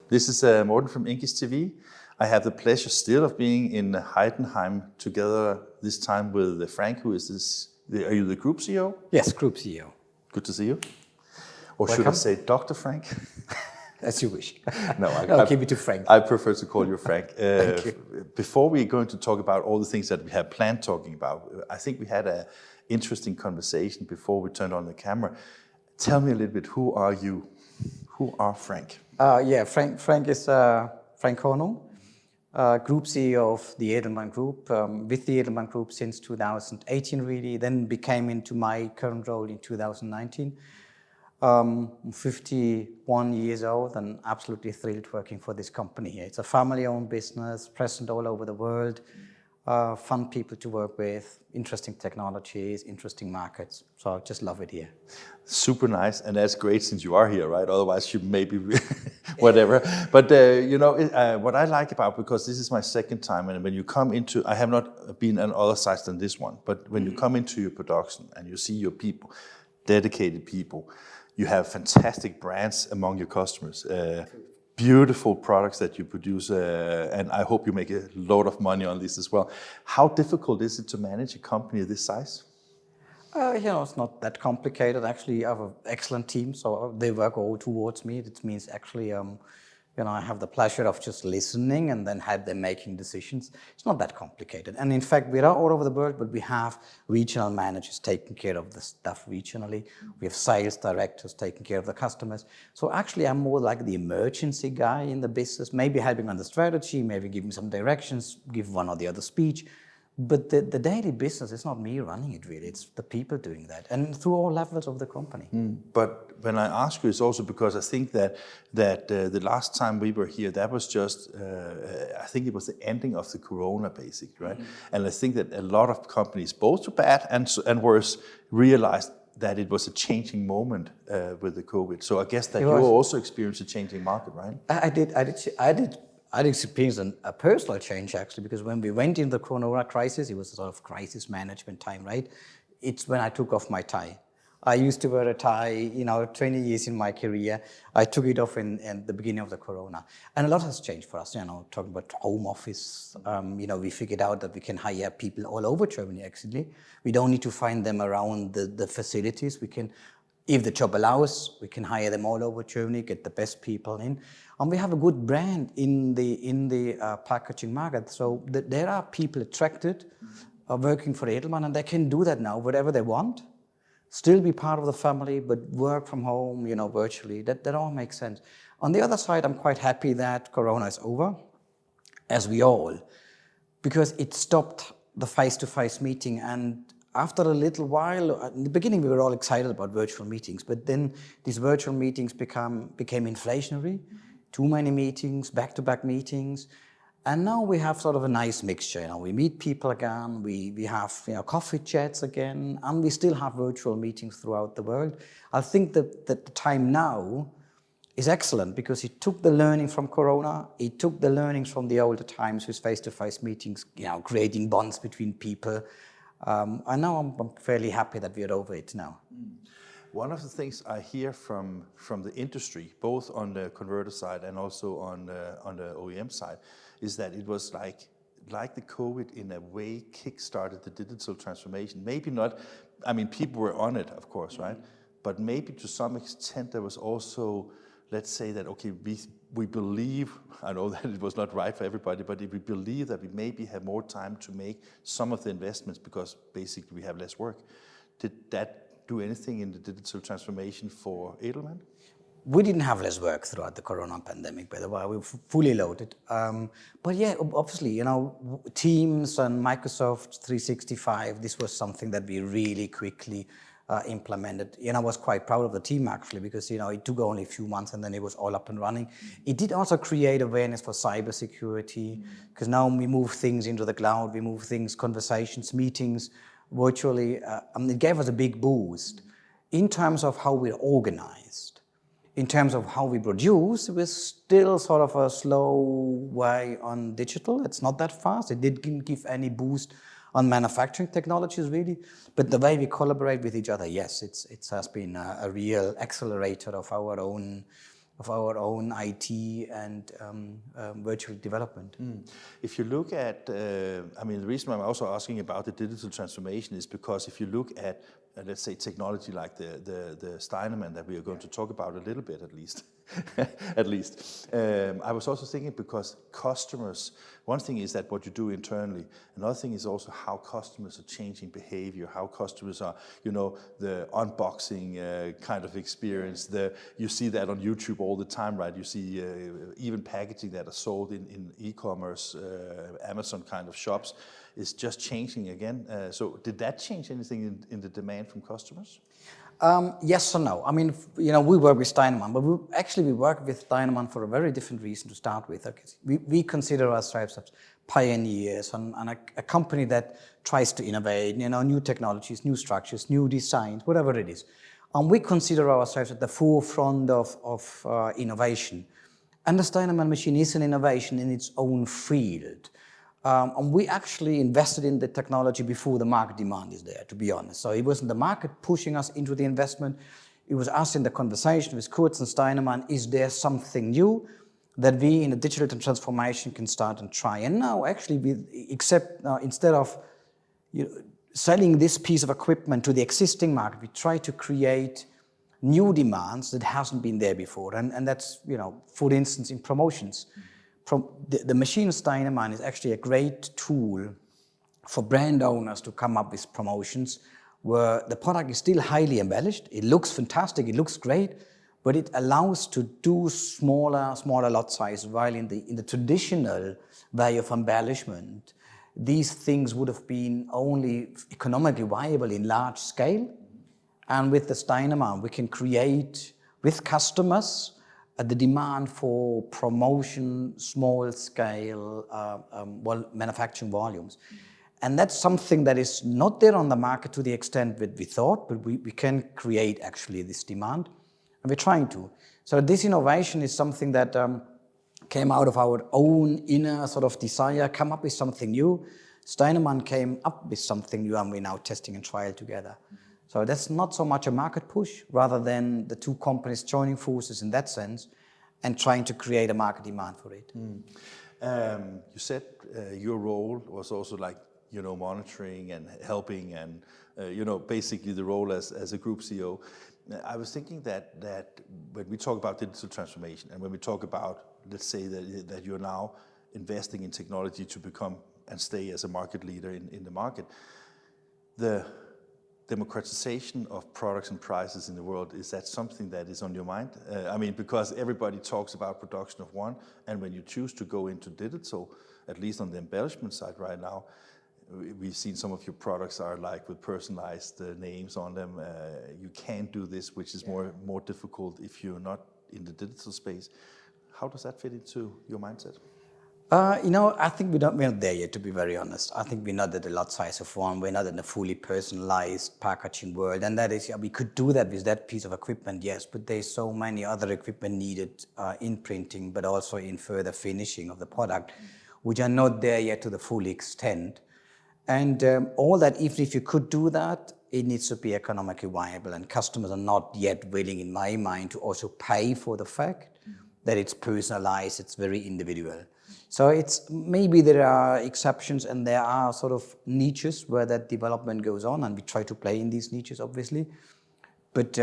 This is Morten from English TV. I have the pleasure still of being in Heidenheim together, this time with Frank, who is this. Are you the group CEO? Yes, group CEO. Good to see you. Or Welcome. should I say Dr. Frank? As you wish. No, I'll keep it to Frank. I prefer to call you Frank. Thank you. Before we're going to talk about all the things that we have planned talking about, I think we had an interesting conversation before we turned on the camera. Tell me a little bit, who are you? Who are Frank? Frank is Frank Hornung, Group CEO of the Edelmann Group, with the Edelmann Group since 2018 really, then became into my current role in 2019. 51 years old and absolutely thrilled working for this company. It's a family-owned business, present all over the world, fun people to work with, interesting technologies, interesting markets. So I just love it here. Super nice, and that's great since you are here, right? Otherwise you maybe whatever. But what I like about, because this is my second time, and when you come into, I have not been on other sites than this one, but when you come into your production and you see your people, dedicated people, you have fantastic brands among your customers, beautiful products that you produce, and I hope you make a lot of money on this as well. How difficult is it to manage a company of this size? It's not that complicated. Actually, I have an excellent team, so they work all towards me. It means actually, I have the pleasure of just listening and then have them making decisions. It's not that complicated. And in fact, we are all over the world, but we have regional managers taking care of the stuff regionally. We have sales directors taking care of the customers. So actually, I'm more like the emergency guy in the business, maybe helping on the strategy, maybe giving some directions, give one or the other speech. But the daily business is not me running it really, it's the people doing that, and through all levels of the company. But when I ask you, it's also because I think that the last time we were here, that was just, I think it was the ending of the Corona basically, right? And I think that a lot of companies, both bad and worse, realized that it was a changing moment with the COVID. So I guess that you also experienced a changing market, right? I did experience a personal change actually, because when we went in the Corona crisis, it was a sort of crisis management time, right? It's when I took off my tie. I used to wear a tie, 20 years in my career. I took it off in the beginning of the Corona. And a lot has changed for us, talking about home office. We figured out that we can hire people all over Germany actually. We don't need to find them around the facilities. We can, if the job allows, we can hire them all over Germany, get the best people in. And we have a good brand in the packaging market. So there are people attracted, working for Edelmann, and they can do that now, whatever they want. Still be part of the family, but work from home, virtually. That all makes sense. On the other side, I'm quite happy that Corona is over, as we all, because it stopped the face-to-face meeting. And after a little while, in the beginning we were all excited about virtual meetings, but then these virtual meetings became inflationary. Too many meetings, back-to-back meetings. And now we have sort of a nice mixture. We meet people again, we have coffee chats again, and we still have virtual meetings throughout the world. I think that the time now is excellent because it took the learning from Corona, it took the learnings from the older times with face-to-face meetings, creating bonds between people. And now I'm fairly happy that we are over it now. One of the things I hear from the industry, both on the converter side and also on the OEM side, is that it was like the COVID in a way kick-started the digital transformation. Maybe not, people were on it, of course, right? But maybe to some extent there was also, let's say that, okay, we believe, I know that it was not right for everybody, but if we believe that we maybe have more time to make some of the investments because basically we have less work. Did that do anything in the digital transformation for Edelmann? We didn't have less work throughout the Corona pandemic, by the way. We were fully loaded. But yeah, obviously, Teams and Microsoft 365, this was something that we really quickly implemented. I was quite proud of the team actually, because it took only a few months and then it was all up and running. It did also create awareness for cybersecurity, because now we move things into the cloud, we move things, conversations, meetings, virtually. It gave us a big boost in terms of how we're organized. In terms of how we produce, we're still sort of a slow way on digital. It's not that fast. It didn't give any boost on manufacturing technologies really, but the way we collaborate with each other, yes, it has been a real accelerator of our own of our own IT and virtual development. If you look at, I mean, the reason I'm also asking about the digital transformation is because if you look at, let's say, technology like the Steinemann that we are going to talk about a little bit at least, I was also thinking because customers, one thing is that what you do internally, another thing is also how customers are changing behavior, how customers are, you know, the unboxing kind of experience, you see that on YouTube all the time, right? You see even packaging that are sold in e-commerce, Amazon kind of shops is just changing again. So did that change anything in the demand from customers? Yes or no. I mean, you know, we work with Steinemann, but we work with Steinemann for a very different reason to start with. Okay. We consider ourselves as pioneers and a company that tries to innovate, you know, new technologies, new structures, new designs, whatever it is. And we consider ourselves at the forefront of innovation. And the Steinemann machine is an innovation in its own field. And we actually invested in the technology before the market demand is there, to be honest. So it wasn't the market pushing us into the investment. It was us in the conversation with Kurz and Steinemann. Is there something new that we in the digital transformation can start and try? And now actually, instead of selling this piece of equipment to the existing market, we try to create new demands that hasn't been there before. And that's, you know, for instance, in promotions. The machine Steinemann is actually a great tool for brand owners to come up with promotions where the product is still highly embellished. It looks fantastic, it looks great, but it allows to do smaller lot size, while in the traditional way of embellishment, these things would have been only economically viable in large scale. And with the Steinemann, we can create with customers the demand for promotion, small scale, manufacturing volumes. And that's something that is not there on the market to the extent that we thought, but we can create actually this demand, and we're trying to. So this innovation is something that came out of our own inner sort of desire, come up with something new. Steinemann came up with something new, and we're now testing and trial together. So that's not so much a market push, rather than the two companies joining forces in that sense and trying to create a market demand for it. You said your role was also like, you know, monitoring and helping and, you know, basically the role as a group CEO. I was thinking that when we talk about digital transformation and when we talk about, let's say that you're now investing in technology to become and stay as a market leader in the market, the democratization of products and prices in the world, is that something that is on your mind? I mean, because everybody talks about production of one, and when you choose to go into digital, at least on the embellishment side right now, we've seen some of your products are like with personalized names on them. You can't do this, which is more difficult if you're not in the digital space. How does that fit into your mindset? You know, I think we're not there yet, to be very honest. I think we're not at the lot size of one. We're not in a fully personalized packaging world. And that is, we could do that with that piece of equipment, yes, but there's so many other equipment needed in printing, but also in further finishing of the product, which are not there yet to the full extent. And all that, even if you could do that, it needs to be economically viable. And customers are not yet willing, in my mind, to also pay for the fact that it's personalized, it's very individual. So it's maybe there are exceptions and there are sort of niches where that development goes on, and we try to play in these niches, obviously. But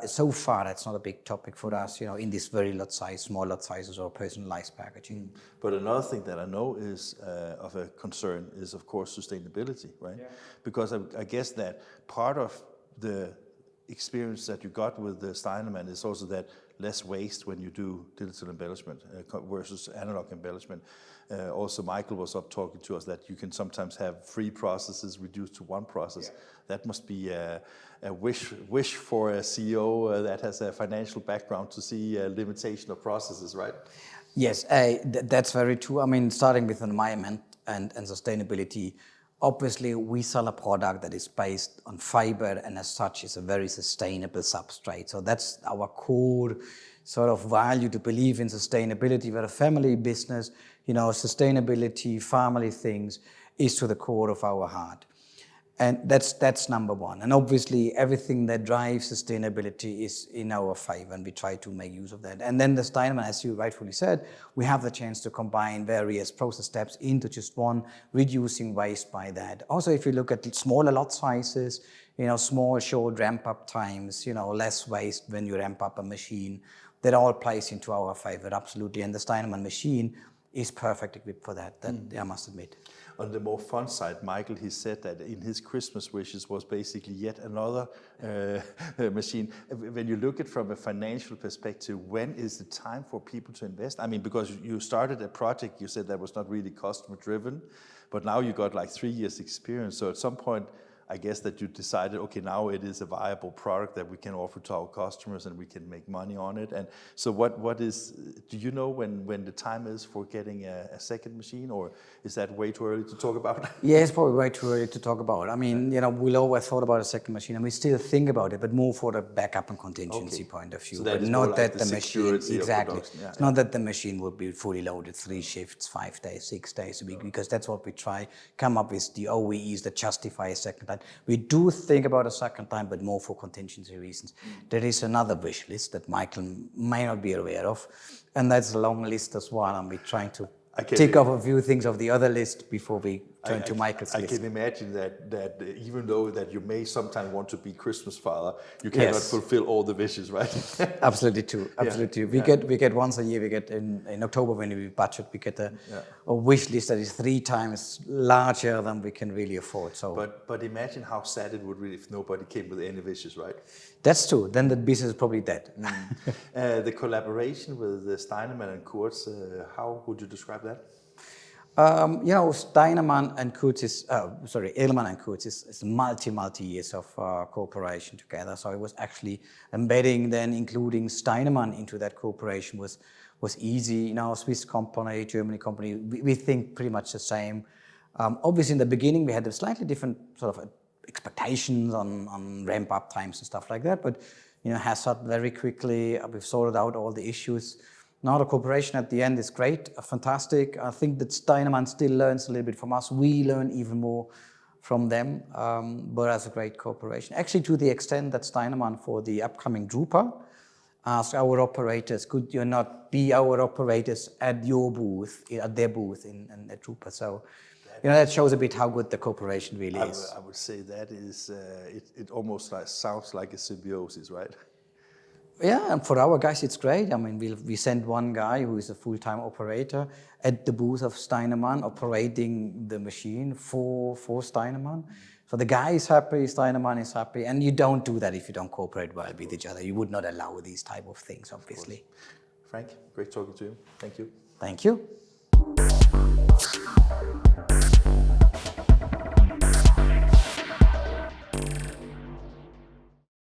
so far, that's not a big topic for us, you know, in this very lot size, small lot sizes or personalized packaging. But another thing that I know is of a concern is, of course, sustainability, right? Yeah. Because I guess that part of the experience that you got with the Steinemann is also that less waste when you do digital embellishment versus analog embellishment. Also, Michael was up talking to us that you can sometimes have 3 processes reduced to 1 process. Yeah. That must be a wish for a CEO that has a financial background to see a limitation of processes, right? Yes, that's very true. I mean, starting with environment and sustainability, obviously we sell a product that is based on fiber and as such is a very sustainable substrate. So that's our core sort of value, to believe in sustainability. We're a family business, you know, sustainability, family things is to the core of our heart. And that's number one. And obviously, everything that drives sustainability is in our favor, and we try to make use of that. And then the Steinemann, as you rightfully said, we have the chance to combine various process steps into just one, reducing waste by that. Also, if you look at smaller lot sizes, small, short ramp-up times, less waste when you ramp up a machine, that all plays into our favor, absolutely. And the Steinemann machine is perfect equipped for that, I must admit. On the more fun side, Michael, he said that in his Christmas wishes was basically yet another machine. When you look at it from a financial perspective, when is the time for people to invest? I mean, because you started a project, you said that was not really customer driven, but now you got like 3 years experience. So at some point, I guess that you decided, okay, now it is a viable product that we can offer to our customers and we can make money on it. And so do you know when the time is for getting a second machine, or is that way too early to talk about? Yeah, it's probably way too early to talk about. I mean, we'll always thought about a second machine, and we still think about it, but more for the backup and contingency point of view. So that but is not like that the machine, exactly. Yeah, it's not that the machine would be fully loaded 3 shifts, 5 days, 6 days a week, because that's what we try, come up with the OEEs that justify a second time. We do think about a second time, but more for contingency reasons. There is another wish list that Michael may not be aware of, and that's a long list as well, and we're trying to tick off a few things of the other list before we turn to Michael's list. I can imagine that even though that you may sometimes want to be Christmas father, you cannot fulfill all the wishes, right? Absolutely true. Absolutely. We get once a year, we get in October when we budget, we get a wish list that is 3 times larger than we can really afford. So, but imagine how sad it would be if nobody came with any wishes, right? That's true. Then the business is probably dead. The collaboration with Steinemann and Kurz, how would you describe that? Steinemann and Kurz Edelmann and Kurz is multi years of cooperation together. So it was actually embedding, then including Steinemann into that cooperation was easy. Swiss company, Germany company, we think pretty much the same. Obviously, in the beginning, we had a slightly different sort of expectations on ramp up times and stuff like that. But has started very quickly. We've sorted out all the issues. Now the cooperation at the end is great, fantastic. I think that Steinemann still learns a little bit from us. We learn even more from them, but as a great cooperation. Actually, to the extent that Steinemann, for the upcoming Drupa, asked our operators, could you not be our operators at your booth, at their booth in Drupa? So, that shows a bit how good the cooperation really is. I would say that is, it almost sounds like a symbiosis, right? Yeah, and for our guys, it's great. I mean, we send one guy who is a full-time operator at the booth of Steinemann, operating the machine for Steinemann. So the guy is happy, Steinemann is happy, and you don't do that if you don't cooperate well with each other. You would not allow these type of things, obviously. Frank, great talking to you. Thank you. Thank you.